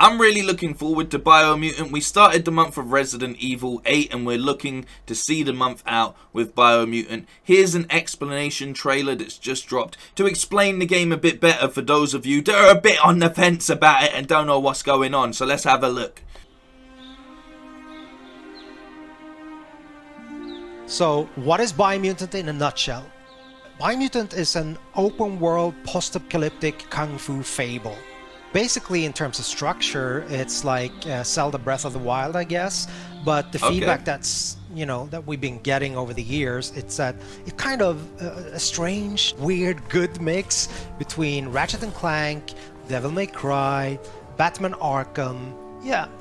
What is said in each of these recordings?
I'm really looking forward to Biomutant. We started the month of Resident Evil 8 and we're looking to see the month out with Biomutant. Here's an explanation trailer that's just dropped to explain the game a bit better for those of you that are a bit on the fence about it and don't know what's going on. So let's have a look. So what is Biomutant in a nutshell? Biomutant is an open world post-apocalyptic kung fu fable. Basically, in terms of structure, it's like Zelda Breath of the Wild, I guess. But the feedback that's, that we've been getting over the years, it's that it's kind of a strange, weird, good mix between Ratchet and Clank, Devil May Cry, Batman Arkham,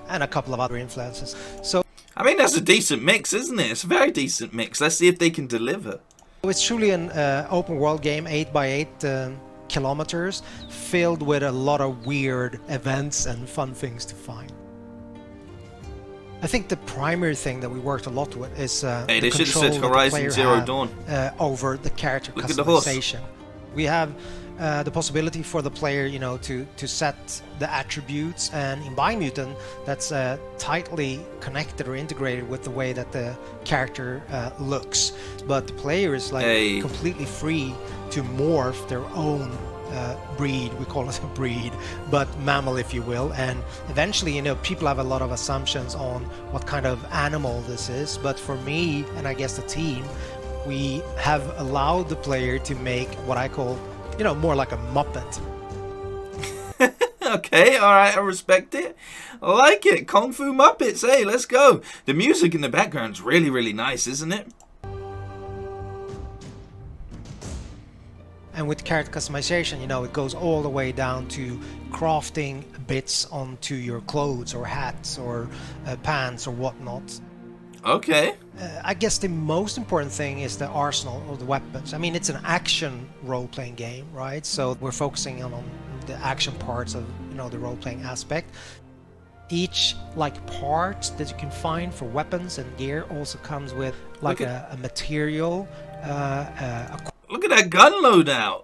and a couple of other influences. So, I mean, that's a decent mix, isn't it? It's a very decent mix. Let's see if they can deliver. It's truly an open world game, 8x8 kilometers, filled with a lot of weird events and fun things to find. I think the primary thing that we worked a lot with is the they should have control said that the Horizon player Zero have, Dawn. Over the character Look at the horse. customization. We have the possibility for the player, to set the attributes, and in Biomutant, that's tightly connected or integrated with the way that the character looks. But the player is like completely free to morph their own breed, we call it a breed, but mammal, if you will. And eventually, people have a lot of assumptions on what kind of animal this is. But for me, and I guess the team, we have allowed the player to make what I call, more like a Muppet. Okay, alright, I respect it. I like it. Kung Fu Muppets, hey, let's go. The music in the background's really, really nice, isn't it? And with character customization, it goes all the way down to crafting bits onto your clothes or hats or pants or whatnot. Okay. I guess the most important thing is the arsenal or the weapons. I mean, it's an action role-playing game, right? So we're focusing on the action parts of, the role-playing aspect. Each part that you can find for weapons and gear also comes with a material. Look at that gun loadout.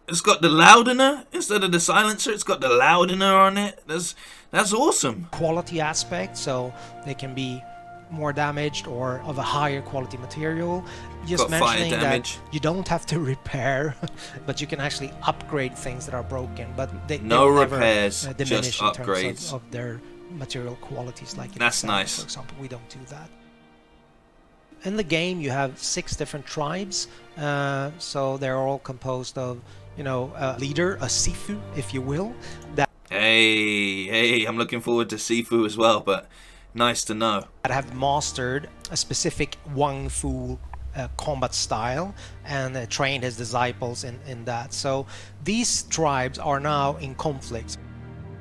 It's got the loudener instead of the silencer. It's got the loudener on it. That's awesome. Quality aspect, so they can be more damaged or of a higher quality material. Just mentioning that you don't have to repair, but you can actually upgrade things that are broken. But they repairs, never diminish just in upgrades terms of their material qualities. Like in that's Zelda, nice. For example, we don't do that. In the game, you have 6 different tribes, so they're all composed of, a leader, a Sifu, if you will. Hey, I'm looking forward to Sifu as well, but nice to know. That have mastered a specific Wang Fu combat style and trained his disciples in that. So these tribes are now in conflict.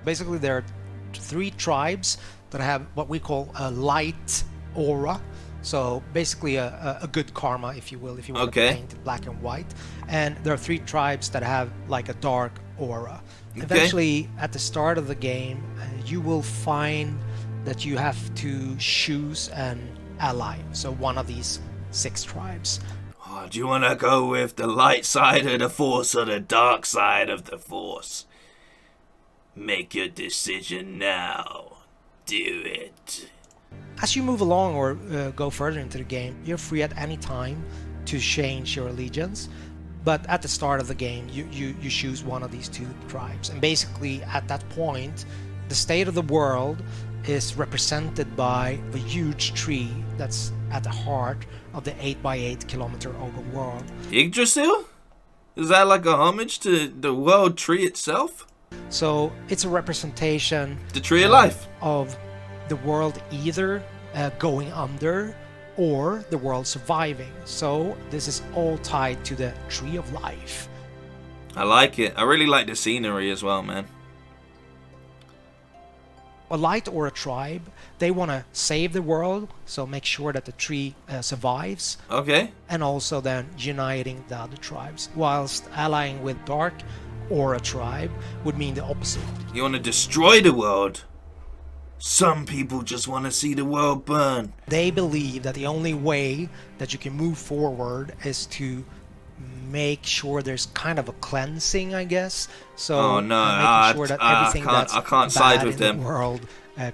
Basically, there are 3 tribes that have what we call a light aura. So basically a good karma, if you will, to paint it black and white. And there are 3 tribes that have a dark aura. Eventually, at the start of the game, you will find that you have to choose an ally. So one of these 6 tribes. Oh, do you want to go with the light side of the Force or the dark side of the Force? Make your decision now. Do it. As you move along or go further into the game, you're free at any time to change your allegiance. But at the start of the game, you choose one of these 2 tribes. And basically, at that point, the state of the world is represented by the huge tree that's at the heart of the 8x8 kilometer open world. Yggdrasil? Is that like a homage to the world tree itself? So it's a representation... The tree of life. Of the world either going under or the world surviving. So this is all tied to the tree of life. I like it. I really like the scenery as well, man. A light or a tribe, they want to save the world, so make sure that the tree survives. Okay. And also then uniting the other tribes. Whilst allying with dark or a tribe would mean the opposite. You want to destroy the world? Some people just want to see the world burn. They believe that the only way that you can move forward is to make sure there's kind of a cleansing, I guess. So Oh no, making sure that everything that's I can't side bad with in them. the world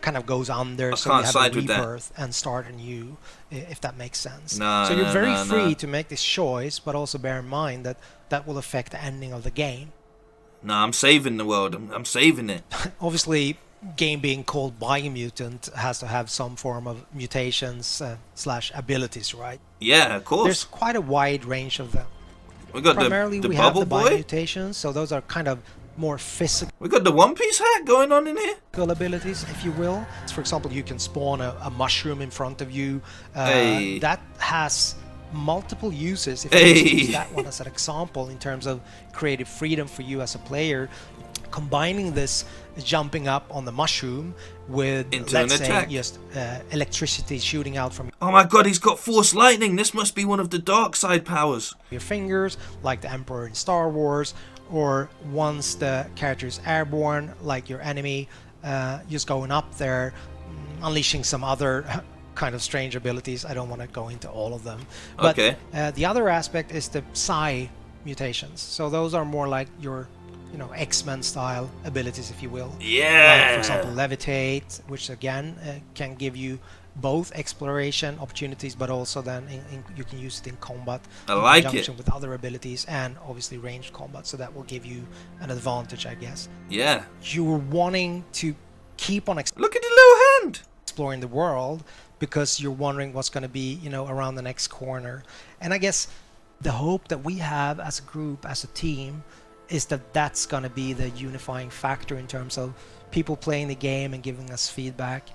kind of goes under, so you can't have side a with that. rebirth and start anew, if that makes sense. No, so you're no, very no, free no. to make this choice, but also bear in mind that that will affect the ending of the game. No, I'm saving the world. I'm saving it. Obviously, game being called Biomutant has to have some form of mutations slash abilities, right? Yeah, of course. There's quite a wide range of them. We got Primarily, the we have bubble the boy. biomutations, so those are kind of more physical We got the One Piece hat going on in here. abilities, if you will. For example, you can spawn a mushroom in front of you. Hey. That has multiple uses. If I Hey. just use that one as an example in terms of creative freedom for you as a player, combining this jumping up on the mushroom with, Into let's an say, attack. just electricity shooting out from Oh my god, he's got force lightning. This must be one of the dark side powers. your fingers, like the Emperor in Star Wars, or once the character is airborne, like your enemy, just going up there, unleashing some other kind of strange abilities. I don't want to go into all of them. But Okay. the other aspect is the psi mutations. So those are more like your, X-Men style abilities, if you will. Yeah. Like, for example, levitate, which again can give you both exploration opportunities, but also then you can use it in combat I in like conjunction it. with other abilities, and obviously ranged combat. So that will give you an advantage, I guess. Yeah. You're wanting to keep on Look at the little hand. exploring the world because you're wondering what's going to be, around the next corner. And I guess the hope that we have as a group, as a team, is that that's going to be the unifying factor in terms of people playing the game and giving us feedback,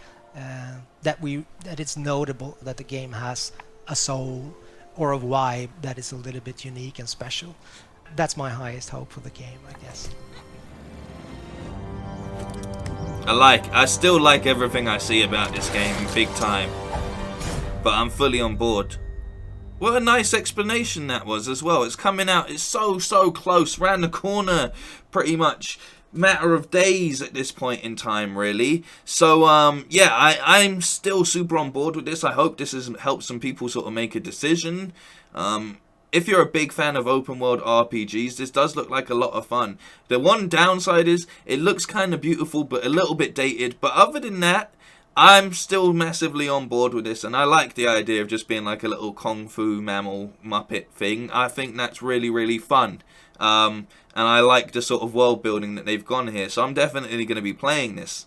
that it's notable that the game has a soul or a vibe that is a little bit unique and special. That's my highest hope for the game, I guess. I still like everything I see about this game, big time. But I'm fully on board. What a nice explanation that was as well. It's coming out, it's so close, round the corner, pretty much. Matter of days at this point in time, really. So, yeah, I'm still super on board with this. I hope this has helped some people sort of make a decision. If you're a big fan of open world RPGs, this does look like a lot of fun. The one downside is it looks kind of beautiful, but a little bit dated. But other than that, I'm still massively on board with this, and I like the idea of just being like a little Kung Fu mammal Muppet thing. I think that's really fun. And I like the sort of world building that they've gone here, so I'm definitely going to be playing this.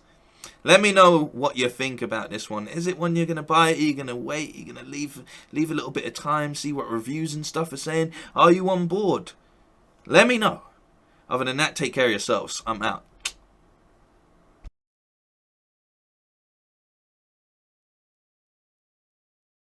Let me know what you think about this one. Is it one you're going to buy? Are you going to wait? Are you going to leave a little bit of time, see what reviews and stuff are saying? Are you on board? Let me know. Other than that, take care of yourselves. I'm out.